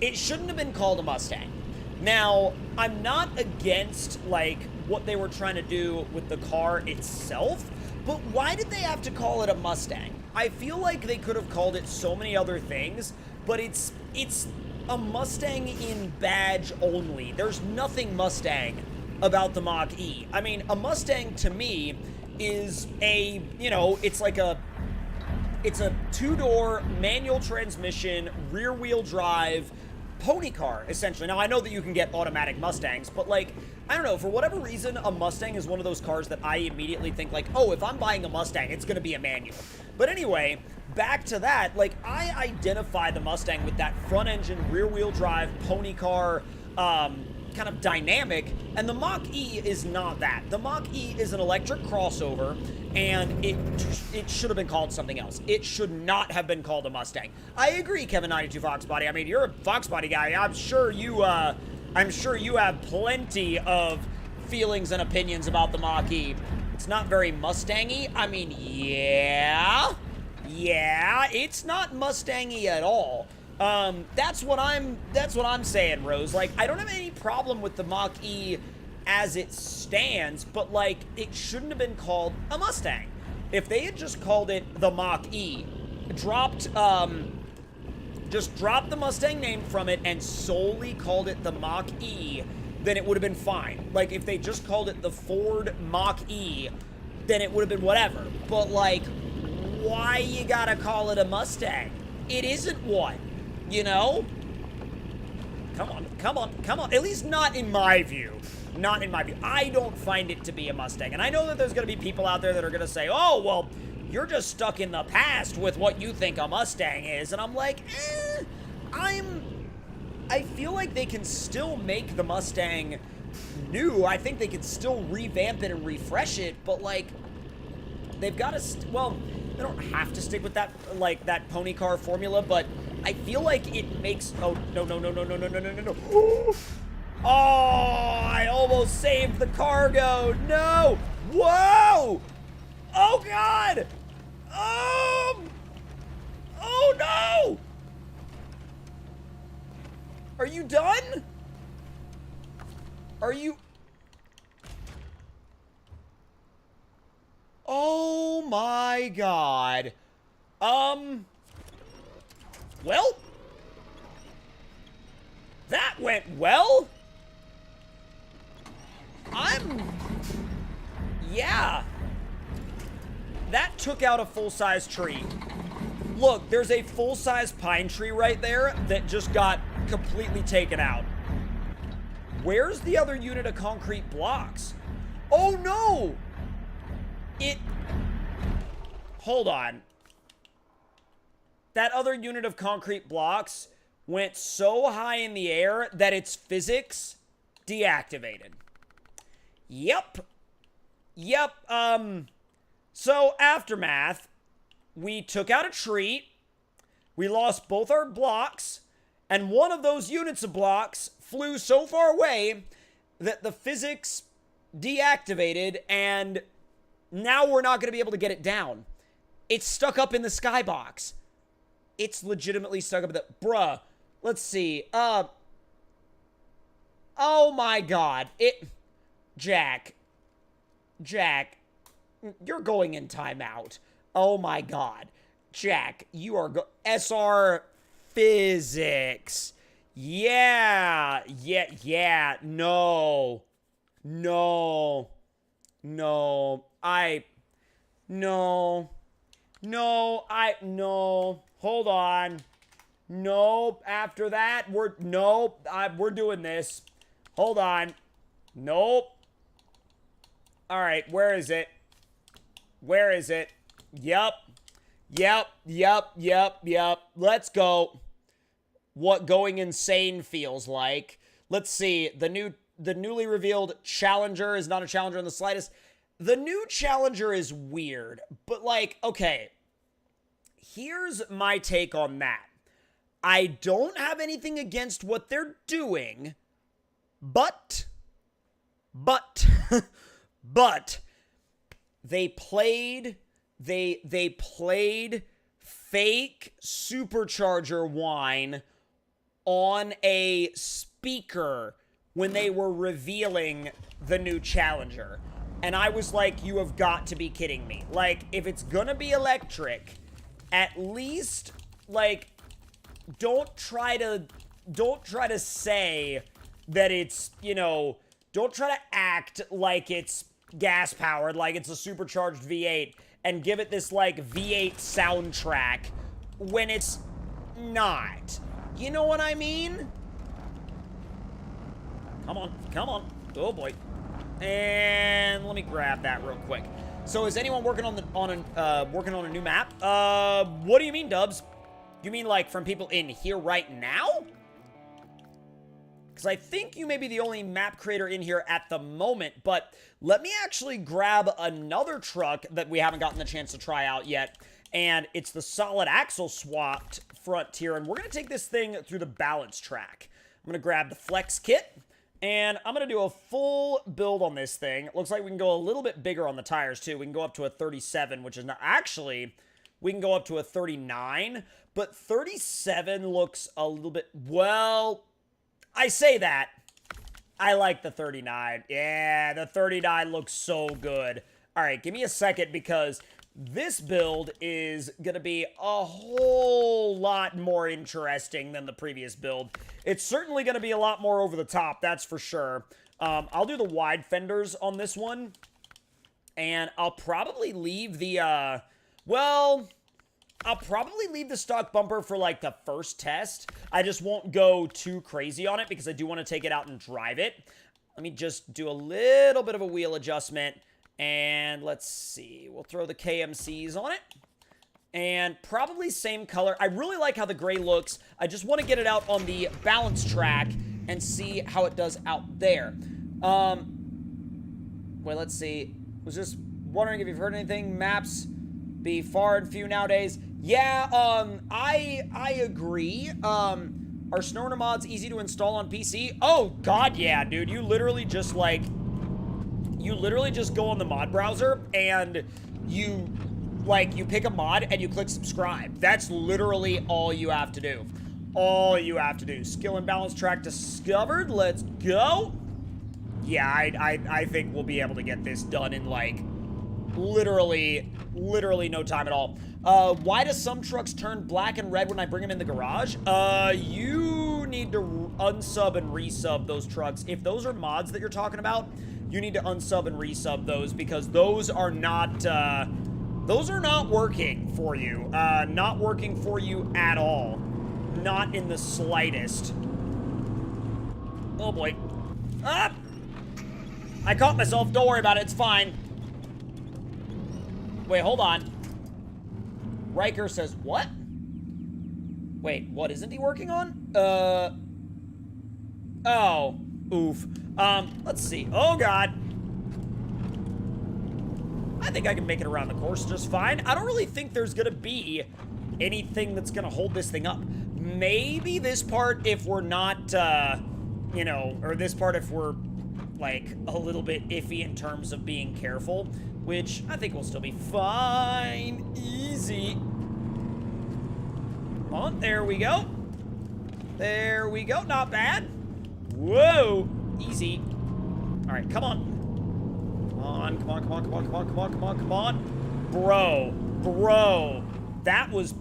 it shouldn't have been called a Mustang. Now, I'm not against, like, what they were trying to do with the car itself, but why did they have to call it a Mustang? I feel like they could have called it so many other things, but it's a Mustang in badge only. There's nothing Mustang about the Mach-E. I mean, a Mustang to me is a, you know, it's a 2-door manual transmission, rear-wheel drive pony car, essentially. Now, I know that you can get automatic Mustangs, but, like, I don't know, for whatever reason, a Mustang is one of those cars that I immediately think, like, oh, if I'm buying a Mustang, it's gonna be a manual. But anyway, back to that, like, I identify the Mustang with that front engine, rear wheel drive, pony car, kind of dynamic, and the Mach-E is not that. The Mach-E is an electric crossover, and it should have been called something else. It should not have been called a Mustang. I agree, Kevin92 Foxbody. I mean, you're a Foxbody guy. I'm sure you have plenty of feelings and opinions about the Mach-E. It's not very Mustang-y. I mean, yeah, it's not Mustang-y at all. That's what I'm saying, Rose. Like, I don't have any problem with the Mach-E as it stands, but, like, it shouldn't have been called a Mustang. If they had just called it the Mach-E, just dropped the Mustang name from it and solely called it the Mach-E, then it would have been fine. Like, if they just called it the Ford Mach-E, then it would have been whatever. But, like, why you gotta call it a Mustang? It isn't one, you know? Come on. At least not in my view. Not in my view. I don't find it to be a Mustang. And I know that there's gonna be people out there that are gonna say, oh, well, you're just stuck in the past with what you think a Mustang is. And I'm like, I feel like they can still make the Mustang new. I think they can still revamp it and refresh it, but, like, they've got to, well, they don't have to stick with that, like, that pony car formula, but I feel like it makes, oh, no. Oh, I almost saved the cargo. No. Whoa. Oh, God. Oh, no. Are you done? Are you? Oh my God. Well, that went well. Yeah. That took out a full-size tree. Look, there's a full-size pine tree right there that just got completely taken out. Where's the other unit of concrete blocks? Oh no! Hold on. That other unit of concrete blocks went so high in the air that its physics deactivated. Yep. So, aftermath. We took out a tree. We lost both our blocks. And one of those units of blocks flew so far away that the physics deactivated, and now we're not going to be able to get it down. It's stuck up in the skybox. It's legitimately stuck up in the... Bruh. Let's see. Oh my God. Jack. You're going in timeout. Oh my God. Jack, you are SR physics. Yeah. No. Hold on. Nope. After that, we're doing this. Hold on. Nope. All right, where is it? Yep. Let's go. What going insane feels like. Let's see. The newly revealed Challenger is not a Challenger in the slightest. The new Challenger is weird, but, like, okay. Here's my take on that. I don't have anything against what they're doing, but they played fake supercharger whine on a speaker when they were revealing the new Challenger. And I was like, you have got to be kidding me. Like, if it's gonna be electric, at least, like, don't try to say that it's, you know, don't try to act like it's gas-powered, like it's a supercharged V8, and give it this, like, V8 soundtrack when it's not. You know what I mean? Come on. Oh, boy. And let me grab that real quick. So, is anyone working on a new map? What do you mean, Dubs? You mean, like, from people in here right now? because I think you may be the only map creator in here at the moment, but let me actually grab another truck that we haven't gotten the chance to try out yet, and it's the solid axle swapped Frontier, and we're going to take this thing through the balance track. I'm going to grab the flex kit, and I'm going to do a full build on this thing. It looks like we can go a little bit bigger on the tires, too. We can go up to a 37, which is not... Actually, we can go up to a 39, but 37 looks a little bit... Well, I say that. I like the 39. Yeah, the 39 looks so good. All right, give me a second, because this build is going to be a whole lot more interesting than the previous build. It's certainly going to be a lot more over the top, that's for sure. I'll do the wide fenders on this one, and I'll probably leave the, well, I'll probably leave the stock bumper for, like, the first test. I just won't go too crazy on it, because I do want to take it out and drive it. Let me just do a little bit of a wheel adjustment. And let's see, we'll throw the KMCs on it. And probably same color. I really like how the gray looks. I just want to get it out on the balance track and see how it does out there. Well, let's see. Was just wondering if you've heard anything. Maps be far and few nowadays. Yeah, I agree. Are SnowRunner mods easy to install on PC? Oh, God, yeah, dude. You literally just, like... You literally just go on the mod browser and you pick a mod and you click subscribe. That's literally all you have to do. All you have to do. Skill and balance track discovered. Let's go. Yeah, I think we'll be able to get this done in, like, literally no time at all. Why do some trucks turn black and red when I bring them in the garage? You need to unsub and resub those trucks. If those are mods that you're talking about, you need to unsub and resub those, because those are not working for you. Not working for you at all. Not in the slightest. Oh boy. Ah! I caught myself. Don't worry about it. It's fine. Wait, hold on. Riker says, what? Wait, what isn't he working on? Oh. Oof. Let's see. Oh, God. I think I can make it around the course just fine. I don't really think there's gonna be anything that's gonna hold this thing up. Maybe this part if we're not, you know, or this part if we're, like, a little bit iffy in terms of being careful, which I think will still be fine. Easy. Come on, there we go. There we go, not bad. Whoa, easy. All right, come on. Come on, come on, come on, come on, come on, come on, come on, come on. Bro, that was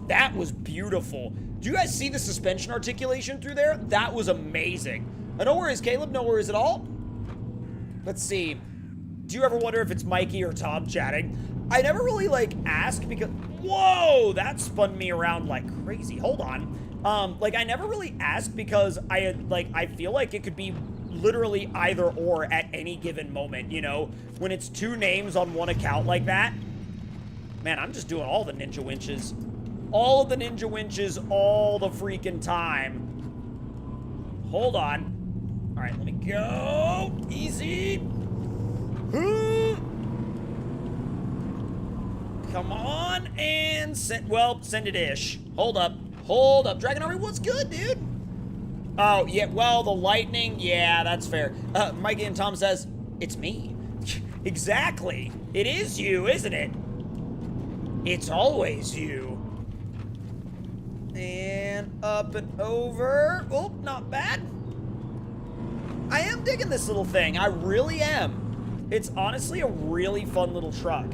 beautiful. Do you guys see the suspension articulation through there? That was amazing. No worries, Caleb, no worries at all. Let's see. Do you ever wonder if it's Mikey or Tom chatting? I never really, like, ask because... Whoa, that spun me around like crazy. Hold on. Like, I never really asked because I feel like it could be literally either or at any given moment, you know? When it's two names on one account like that. Man, I'm just doing all the ninja winches. All of the ninja winches all the freaking time. Hold on. All right, let me go. Easy. Come on, and send it-ish. Hold up. Hold up. Dragon Army, what's good, dude? Oh, yeah, well, the lightning, yeah, that's fair. Mikey and Tom says, it's me. Exactly. It is you, isn't it? It's always you. And up and over. Oh, not bad. I am digging this little thing. I really am. It's honestly a really fun little truck.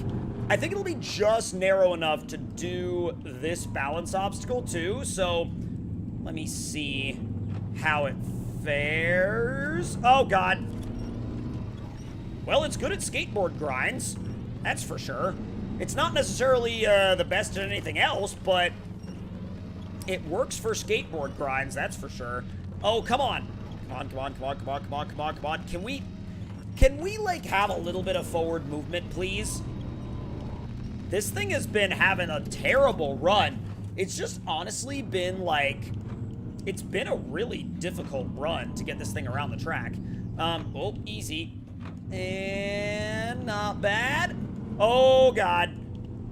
I think it'll be just narrow enough to do this balance obstacle too, so let me see how it fares. Oh, God. Well, it's good at skateboard grinds, that's for sure. It's not necessarily the best at anything else, but it works for skateboard grinds, that's for sure. Oh, come on. Come on, come on, come on, come on, come on, come on, come on. Can we, like, have a little bit of forward movement, please? This thing has been having a terrible run. It's just honestly been, like, It's been a really difficult run to get this thing around the track. Oh, easy. And not bad. Oh, God.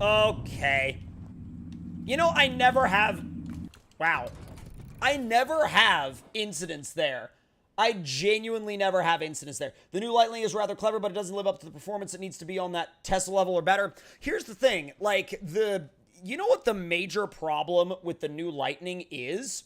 Okay. You know, I never have... Wow. I never have incidents there. I genuinely never have incidents there. The new Lightning is rather clever, but it doesn't live up to the performance it needs to be on that Tesla level or better. Here's the thing. Like, you know what the major problem with the new Lightning is?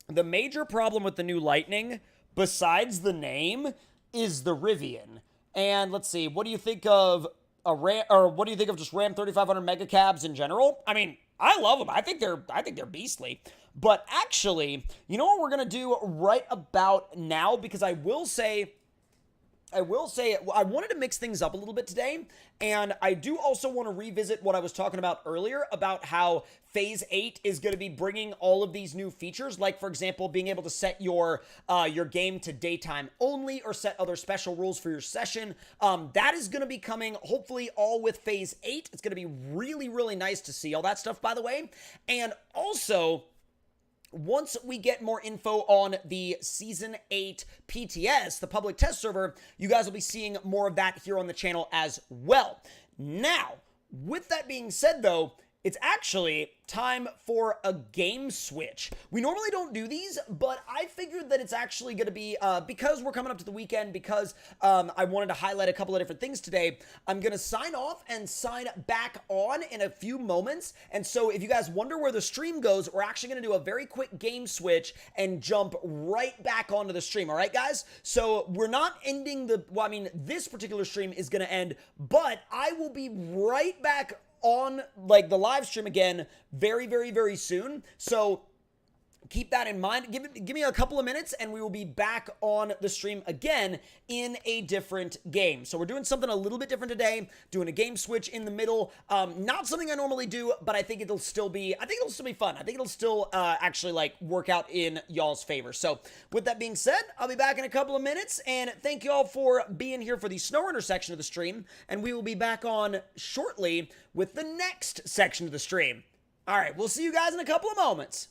The major problem with the new Lightning, besides the name, is the Rivian. And let's see, what do you think of what do you think of just Ram 3500 mega cabs in general? I mean, I love them. I think they're beastly. But actually, you know what we're going to do right about now? Because I will say, I wanted to mix things up a little bit today, and I do also want to revisit what I was talking about earlier about how Phase 8 is going to be bringing all of these new features, like, for example, being able to set your game to daytime only or set other special rules for your session. That is going to be coming, hopefully, all with Phase 8. It's going to be really, really nice to see all that stuff, by the way. And also... once we get more info on the Season 8 PTS, the public test server, you guys will be seeing more of that here on the channel as well. Now, with that being said, though, it's actually time for a game switch. We normally don't do these, but I figured that it's actually going to be, because we're coming up to the weekend, because I wanted to highlight a couple of different things today, I'm going to sign off and sign back on in a few moments. And so if you guys wonder where the stream goes, we're actually going to do a very quick game switch and jump right back onto the stream. All right, guys? So we're not ending well, I mean, this particular stream is going to end, but I will be right back on like the live stream again very, very, very soon. So keep that in mind. Give me a couple of minutes and we will be back on the stream again in a different game. So we're doing something a little bit different today, doing a game switch in the middle. Not something I normally do, but I think it'll still be fun. I think it'll still actually like work out in y'all's favor. So with that being said, I'll be back in a couple of minutes, and thank y'all for being here for the SnowRunner section of the stream, and we will be back on shortly with the next section of the stream. All right, we'll see you guys in a couple of moments.